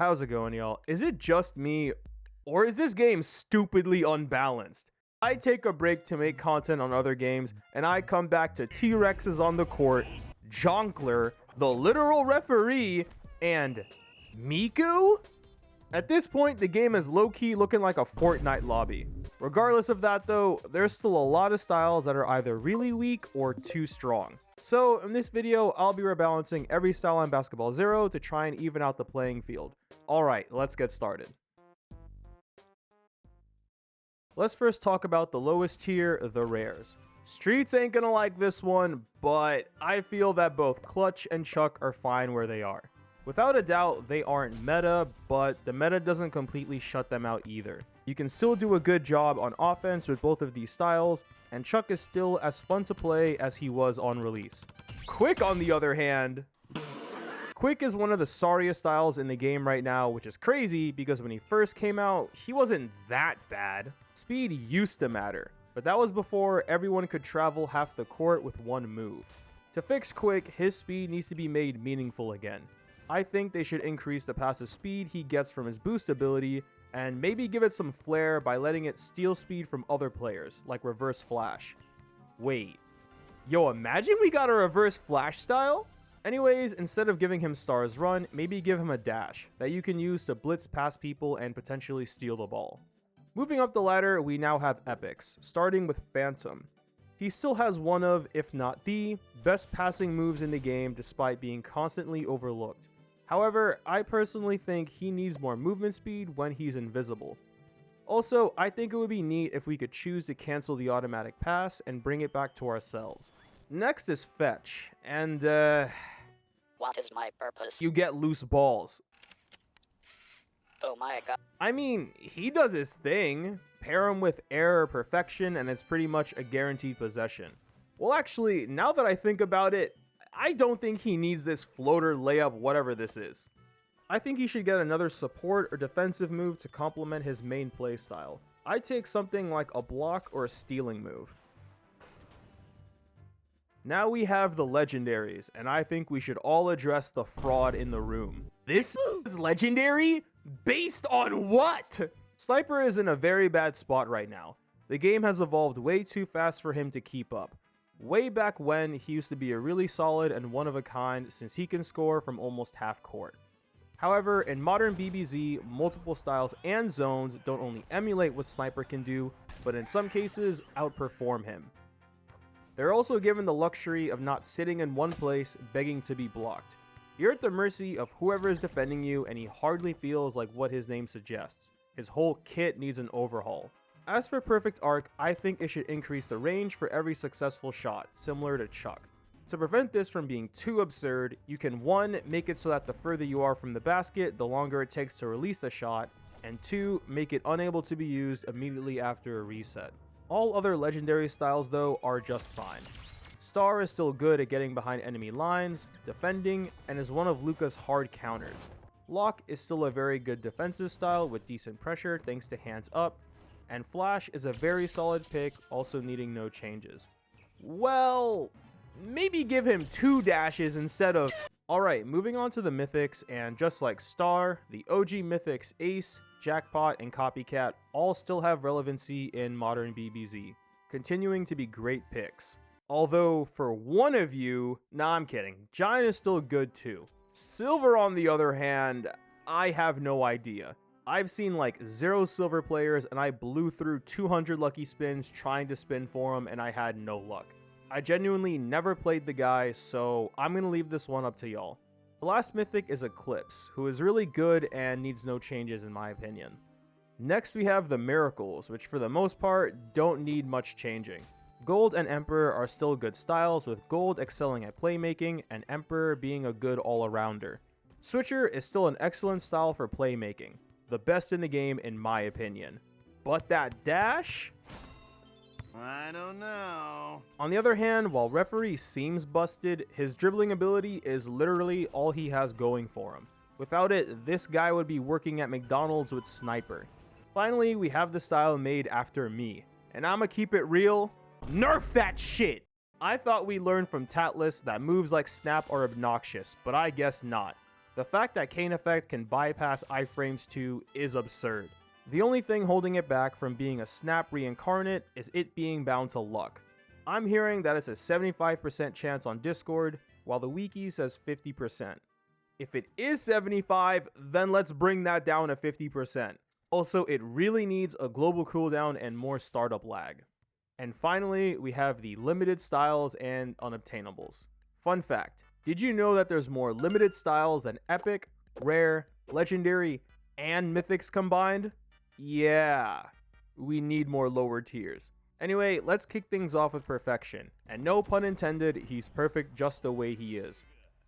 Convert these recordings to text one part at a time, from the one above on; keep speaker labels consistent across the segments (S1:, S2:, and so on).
S1: How's it going, y'all? Is it just me, or is this game stupidly unbalanced? I take a break to make content on other games, and I come back to T-Rexes on the court, Jonkler, the literal referee, and Miku? At this point, the game is low-key looking like a Fortnite lobby. Regardless of that though, there's still a lot of styles that are either really weak or too strong. So in this video, I'll be rebalancing every style on Basketball Zero to try and even out the playing field. Alright, let's get started. Let's first talk about the lowest tier, the rares. Streets ain't gonna like this one, but I feel that both Clutch and Chuck are fine where they are. Without a doubt, they aren't meta, but the meta doesn't completely shut them out either. You can still do a good job on offense with both of these styles, and Chuck is still as fun to play as he was on release. Quick, on the other hand, Quick is one of the sorriest styles in the game right now, which is crazy because when he first came out, he wasn't that bad. Speed used to matter, but that was before everyone could travel half the court with one move. To fix Quick, his speed needs to be made meaningful again. I think they should increase the passive speed he gets from his boost ability, and maybe give it some flair by letting it steal speed from other players, like Reverse Flash. Wait. Yo, imagine we got a Reverse Flash style? Anyways, instead of giving him Stars Run, maybe give him a dash that you can use to blitz past people and potentially steal the ball. Moving up the ladder, we now have Epics, starting with Phantom. He still has one of, if not the, best passing moves in the game despite being constantly overlooked. However, I personally think he needs more movement speed when he's invisible. Also, I think it would be neat if we could choose to cancel the automatic pass and bring it back to ourselves. Next is Fetch, and
S2: what is my purpose?
S1: You get loose balls.
S2: Oh my god.
S1: I mean, he does his thing. Pair him with Air or Perfection and it's pretty much a guaranteed possession. Well, actually, now that I think about it, I don't think he needs this floater layup, whatever this is. I think he should get another support or defensive move to complement his main playstyle. I'd take something like a block or a stealing move. Now we have the legendaries, and I think we should all address the fraud in the room. This is legendary? Based on what? Sniper is in a very bad spot right now. The game has evolved way too fast for him to keep up. Way back when, he used to be a really solid and one-of-a-kind since he can score from almost half court. However, in modern BBZ, multiple styles and zones don't only emulate what Sniper can do, but in some cases, outperform him. They're also given the luxury of not sitting in one place begging to be blocked. You're at the mercy of whoever is defending you, and he hardly feels like what his name suggests. His whole kit needs an overhaul. As for Perfect Arc, I think it should increase the range for every successful shot, similar to Chuck. To prevent this from being too absurd, you can 1. Make it so that the further you are from the basket, the longer it takes to release the shot, and 2. Make it unable to be used immediately after a reset. All other legendary styles though are just fine. Star is still good at getting behind enemy lines, defending, and is one of Luka's hard counters. Lock is still a very good defensive style with decent pressure thanks to hands up, and Flash is a very solid pick, also needing no changes. Well, maybe give him 2 dashes instead of... Alright, moving on to the Mythics, and just like Star, the OG Mythics Ace, Jackpot, and Copycat all still have relevancy in modern BBZ, continuing to be great picks. Although, for one of you, nah, I'm kidding, Giant is still good too. Silver, on the other hand, I have no idea. I've seen like 0 silver players and I blew through 200 lucky spins trying to spin for him and I had no luck. I genuinely never played the guy, so I'm going to leave this one up to y'all. The last mythic is Eclipse, who is really good and needs no changes in my opinion. Next we have the Miracles, which for the most part don't need much changing. Gold and Emperor are still good styles, with Gold excelling at playmaking and Emperor being a good all-arounder. Switcher is still an excellent style for playmaking, the best in the game in my opinion. But that dash?
S3: I don't know.
S1: On the other hand, while Referee seems busted, his dribbling ability is literally all he has going for him. Without it, this guy would be working at McDonald's with Sniper. Finally, we have the style made after me, and I'ma keep it real, nerf that shit! I thought we learned from Tatless that moves like Snap are obnoxious, but I guess not. The The fact that Cane Effect can bypass iframes too is absurd. The only thing holding it back from being a snap reincarnate is it being bound to luck. I'm hearing that it's a 75% chance on Discord, while the wiki says 50%. If it is 75, then let's bring that down to 50%. Also, it really needs a global cooldown and more startup lag. And finally, we have the limited styles and unobtainables. Fun fact, did you know that there's more limited styles than epic, rare, legendary, and mythics combined? Yeah, we need more lower tiers. Anyway, let's kick things off with perfection. And no pun intended, he's perfect just the way he is.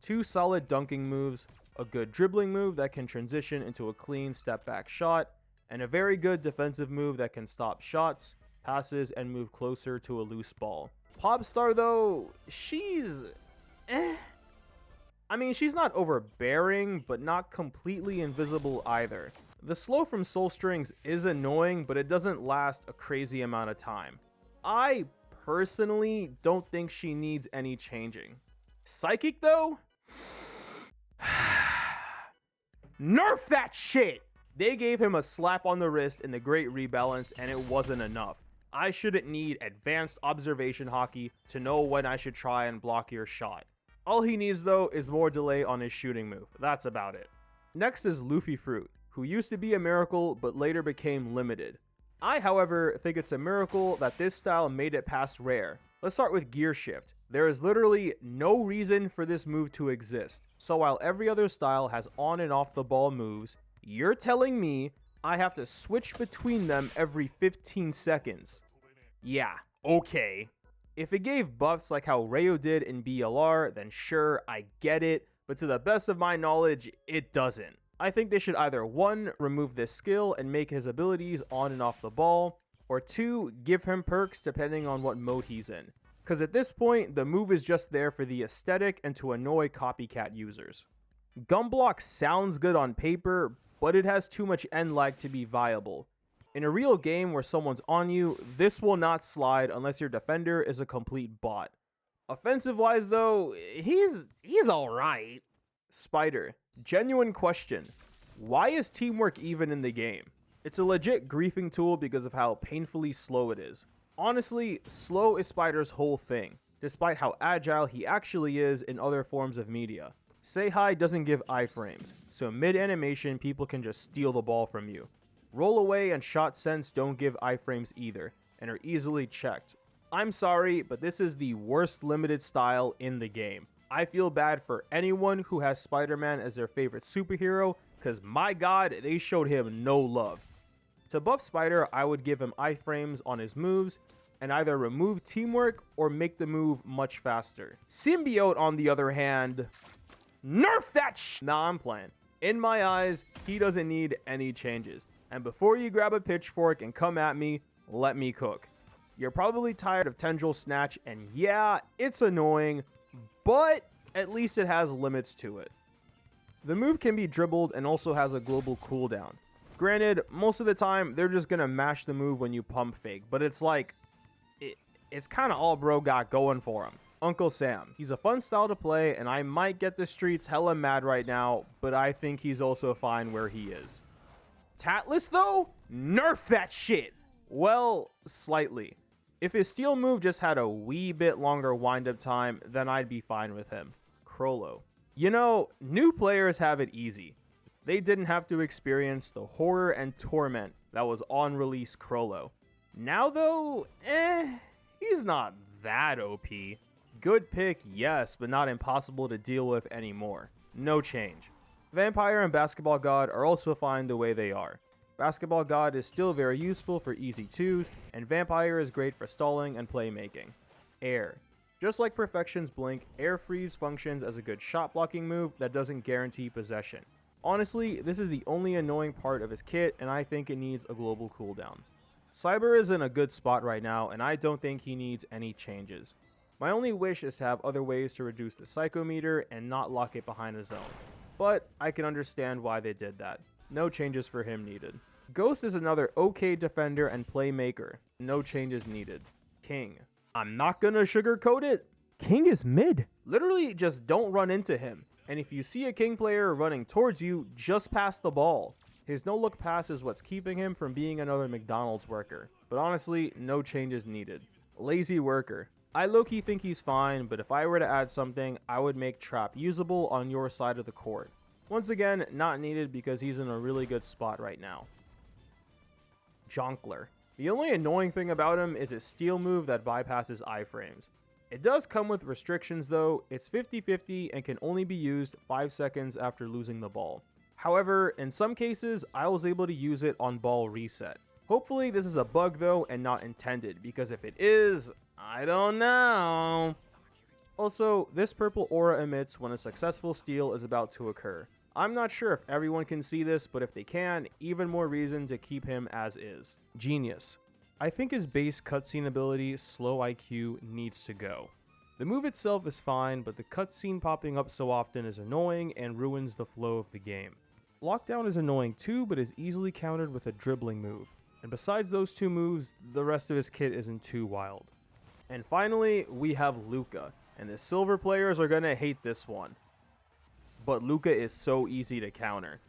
S1: 2 solid dunking moves, a good dribbling move that can transition into a clean step back shot, and a very good defensive move that can stop shots, passes, and move closer to a loose ball. Popstar though, she's I mean, she's not overbearing, but not completely invisible either. The slow from Soul Strings is annoying, but it doesn't last a crazy amount of time. I personally don't think she needs any changing. Psychic though? Nerf that shit! They gave him a slap on the wrist in the Great Rebalance and it wasn't enough. I shouldn't need advanced observation hockey to know when I should try and block your shot. All he needs though is more delay on his shooting move. That's about it. Next is Luffy Fruit, who used to be a miracle but later became limited. I, however, think it's a miracle that this style made it past rare. Let's start with Gear Shift. There is literally no reason for this move to exist. So while every other style has on and off the ball moves, you're telling me I have to switch between them every 15 seconds. Yeah, okay. If it gave buffs like how Rayo did in BLR, then sure, I get it, but to the best of my knowledge, it doesn't. I think they should either 1, remove this skill and make his abilities on and off the ball, or 2, give him perks depending on what mode he's in. Cause at this point, the move is just there for the aesthetic and to annoy copycat users. Gumblock sounds good on paper, but it has too much end lag to be viable. In a real game where someone's on you, this will not slide unless your defender is a complete bot. Offensive wise though, he's alright. Spider, genuine question. Why is teamwork even in the game? It's a legit griefing tool because of how painfully slow it is. Honestly, slow is Spider's whole thing, despite how agile he actually is in other forms of media. Say Hi doesn't give iframes, so mid-animation people can just steal the ball from you. Roll away and shot sense don't give iframes either, and are easily checked. I'm sorry, but this is the worst limited style in the game. I feel bad for anyone who has Spider-Man as their favorite superhero, cause my god, they showed him no love. To buff Spider, I would give him iframes on his moves, and either remove teamwork or make the move much faster. Symbiote, on the other hand, nerf that Nah, I'm playing. In my eyes, he doesn't need any changes. And before you grab a pitchfork and come at me, let me cook. You're probably tired of Tendril Snatch, and yeah, it's annoying, but at least it has limits to it. The move can be dribbled and also has a global cooldown. Granted, most of the time, they're just gonna mash the move when you pump fake, but it's like, it's kind of all bro got going for him. Uncle Sam. He's a fun style to play, and I might get the streets hella mad right now, but I think he's also fine where he is. Tatless though? Nerf that shit! Well, slightly. If his steel move just had a wee bit longer wind-up time, then I'd be fine with him. Crollo. You know, new players have it easy. They didn't have to experience the horror and torment that was on release Crollo. Now though, he's not that OP. Good pick, yes, but not impossible to deal with anymore. No change. Vampire and Basketball God are also fine the way they are. Basketball God is still very useful for easy 2s, and Vampire is great for stalling and playmaking. Air. Just like Perfection's Blink, Air Freeze functions as a good shot blocking move that doesn't guarantee possession. Honestly, this is the only annoying part of his kit, and I think it needs a global cooldown. Cyber is in a good spot right now, and I don't think he needs any changes. My only wish is to have other ways to reduce the psychometer and not lock it behind a zone. But I can understand why they did that. No changes for him needed. Ghost is another okay defender and playmaker. No changes needed. King. I'm not gonna sugarcoat it. King is mid. Literally just don't run into him. And if you see a king player running towards you, just pass the ball. His no-look pass is what's keeping him from being another McDonald's worker. But honestly, no changes needed. Lazy worker. I low-key think he's fine, but if I were to add something, I would make Trap usable on your side of the court. Once again, not needed because he's in a really good spot right now. Jonkler. The only annoying thing about him is his steal move that bypasses iframes. It does come with restrictions though. It's 50-50 and can only be used 5 seconds after losing the ball. However, in some cases, I was able to use it on ball reset. Hopefully this is a bug though and not intended, because if it is, I don't know. Also, this purple aura emits when a successful steal is about to occur. I'm not sure if everyone can see this, but if they can, even more reason to keep him as is. Genius. I think his base cutscene ability, Slow IQ, needs to go. The move itself is fine, but the cutscene popping up so often is annoying and ruins the flow of the game. Lockdown is annoying too, but is easily countered with a dribbling move. And besides those two moves, the rest of his kit isn't too wild. And finally, we have Luca, and the silver players are gonna hate this one. But Luca is so easy to counter.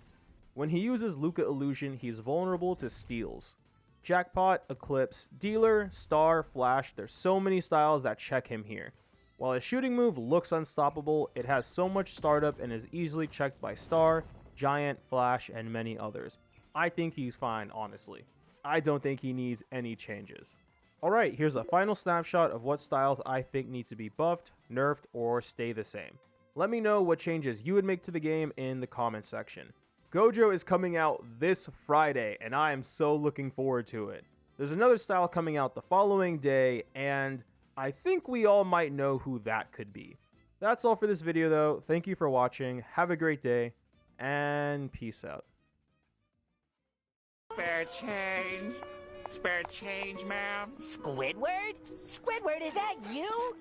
S1: When he uses Luca Illusion, he's vulnerable to steals. Jackpot, Eclipse, Dealer, Star, Flash, there's so many styles that check him here. While his shooting move looks unstoppable, it has so much startup and is easily checked by Star, Giant, Flash, and many others. I think he's fine, honestly. I don't think he needs any changes. Alright, here's a final snapshot of what styles I think need to be buffed, nerfed, or stay the same. Let me know what changes you would make to the game in the comment section. Gojo is coming out this Friday, and I am so looking forward to it. There's another style coming out the following day, and I think we all might know who that could be. That's all for this video though. Thank you for watching, have a great day, and peace out.
S4: Spare change. Spare change, ma'am.
S5: Squidward? Squidward, is that you?